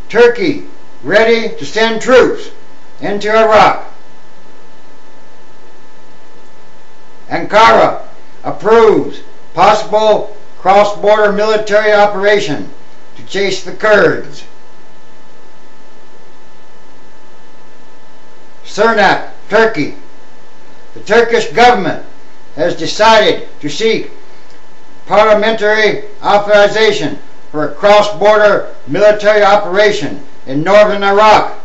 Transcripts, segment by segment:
Turkey ready to send troops into Iraq. Ankara approves possible cross-border military operation to chase the Kurds. Sirnak, Turkey. The Turkish government has decided to seek parliamentary authorization for a cross-border military operation in northern Iraq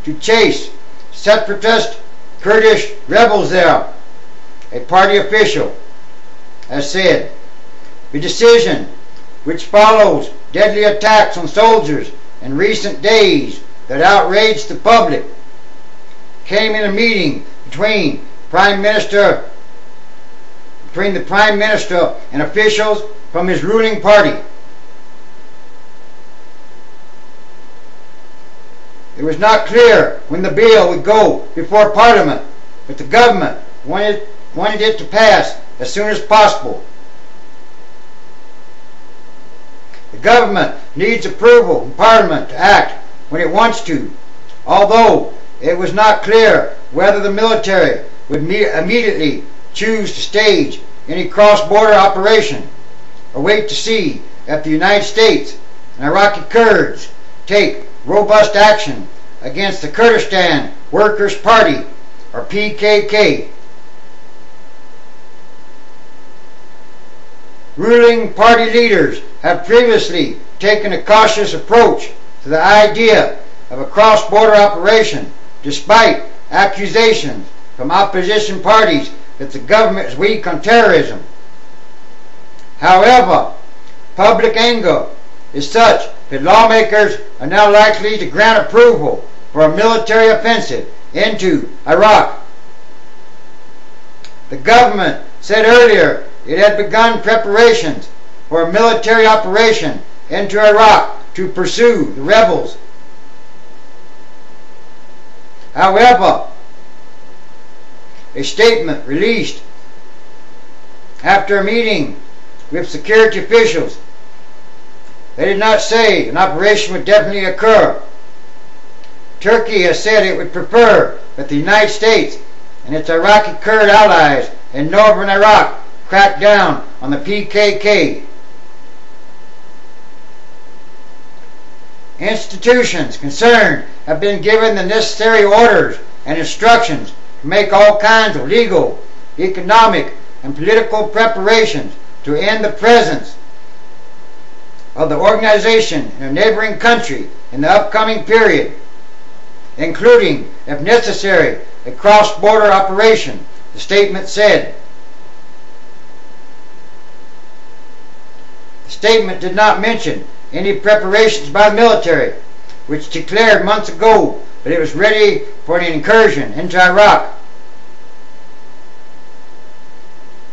to chase separatist Kurdish rebels there, a party official has said. The decision, which follows deadly attacks on soldiers in recent days that outraged the public, came in a meeting between the Prime Minister and officials from his ruling party. It was not clear when the bill would go before Parliament, but the government wanted it to pass as soon as possible. The government needs approval from Parliament to act when it wants to, although it was not clear whether the military would immediately choose to stage any cross-border operation or wait to see if the United States and Iraqi Kurds take robust action against the Kurdistan Workers' Party, or PKK. Ruling party leaders have previously taken a cautious approach to the idea of a cross-border operation, despite accusations from opposition parties that the government is weak on terrorism. However, public anger is such that lawmakers are now likely to grant approval for a military offensive into Iraq. The government said earlier it had begun preparations for a military operation into Iraq to pursue the rebels. However, a statement released after a meeting with security officials, they did not say an operation would definitely occur. Turkey has said it would prefer that the United States and its Iraqi Kurd allies in northern Iraq crack down on the PKK. Institutions concerned have been given the necessary orders and instructions to make all kinds of legal, economic, and political preparations to end the presence of the organization in a neighboring country in the upcoming period, including, if necessary, a cross-border operation, the statement said. The statement did not mention any preparations by the military, which declared months ago that it was ready for an incursion into Iraq.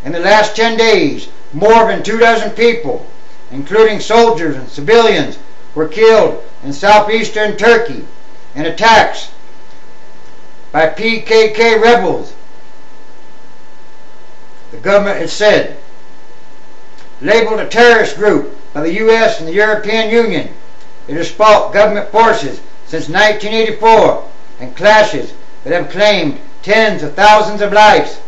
In the last 10 days, more than 24 people, including soldiers and civilians, were killed in southeastern Turkey in attacks by PKK rebels, the government has said. Labeled a terrorist group by the U.S. and the European Union, it has fought government forces since 1984 and clashes that have claimed tens of thousands of lives.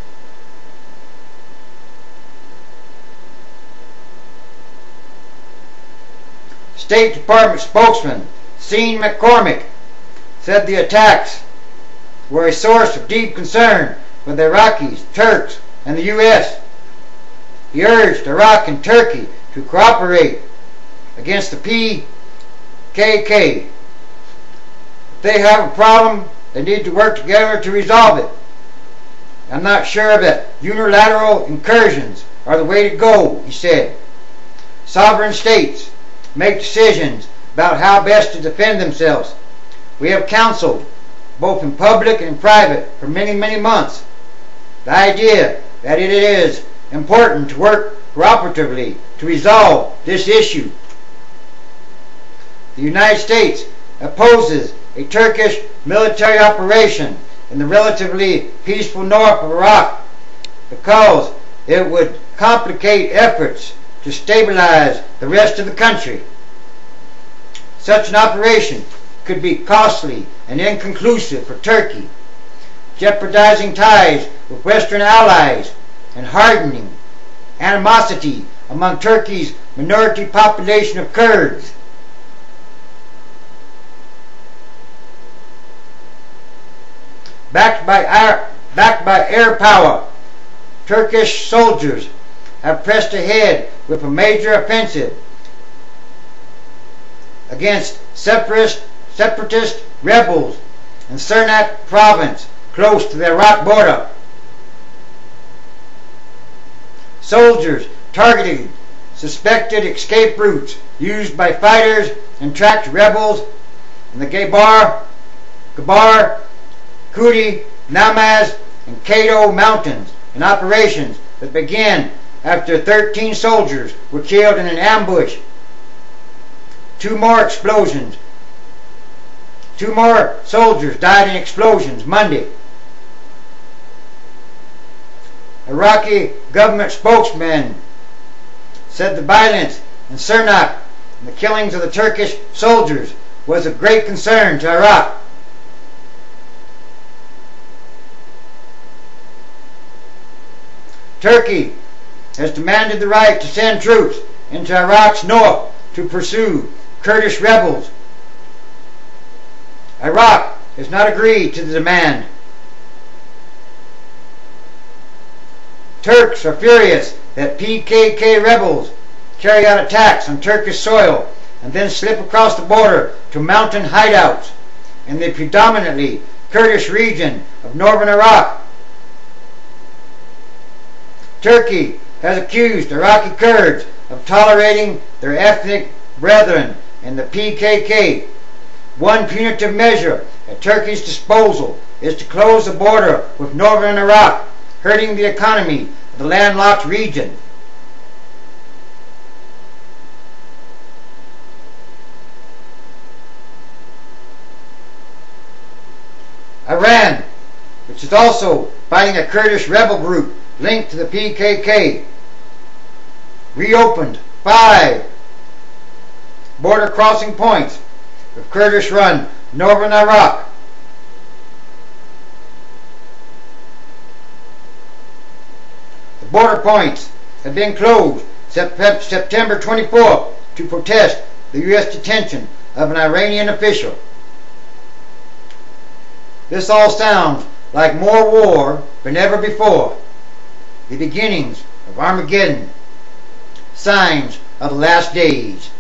State Department spokesman Sean McCormick said the attacks were a source of deep concern for the Iraqis, Turks, and the U.S. He urged Iraq and Turkey to cooperate against the PKK. If they have a problem, they need to work together to resolve it. I'm not sure that unilateral incursions are the way to go, he said. Sovereign states make decisions about how best to defend themselves. We have counseled, both in public and in private, for many, many months, the idea that it is important to work cooperatively to resolve this issue. The United States opposes a Turkish military operation in the relatively peaceful north of Iraq because it would complicate efforts to stabilize the rest of the country. Such an operation could be costly and inconclusive for Turkey, jeopardizing ties with Western allies and hardening animosity among Turkey's minority population of Kurds. Backed by air power, Turkish soldiers have pressed ahead with a major offensive against separatist rebels in Sirnak province, close to the Iraq border. Soldiers targeted suspected escape routes used by fighters and tracked rebels in the Gabar, Kudi, Namaz, and Kato mountains, in operations that began after 13 soldiers were killed in an ambush. Two more soldiers died in explosions Monday. Iraqi government spokesman said the violence in Sirnak and the killings of the Turkish soldiers was of great concern to Iraq. Turkey has demanded the right to send troops into Iraq's north to pursue Kurdish rebels. Iraq has not agreed to the demand. Turks are furious that PKK rebels carry out attacks on Turkish soil and then slip across the border to mountain hideouts in the predominantly Kurdish region of northern Iraq. Turkey has accused Iraqi Kurds of tolerating their ethnic brethren in the PKK. One punitive measure at Turkey's disposal is to close the border with northern Iraq, hurting the economy of the landlocked region. Iran, which is also fighting a Kurdish rebel group linked to the PKK, reopened 5 border crossing points with Kurdish-run northern Iraq. The border points have been closed September 24th to protest the U.S. detention of an Iranian official. This all sounds like more war than ever before. The beginnings of Armageddon, signs of the last days.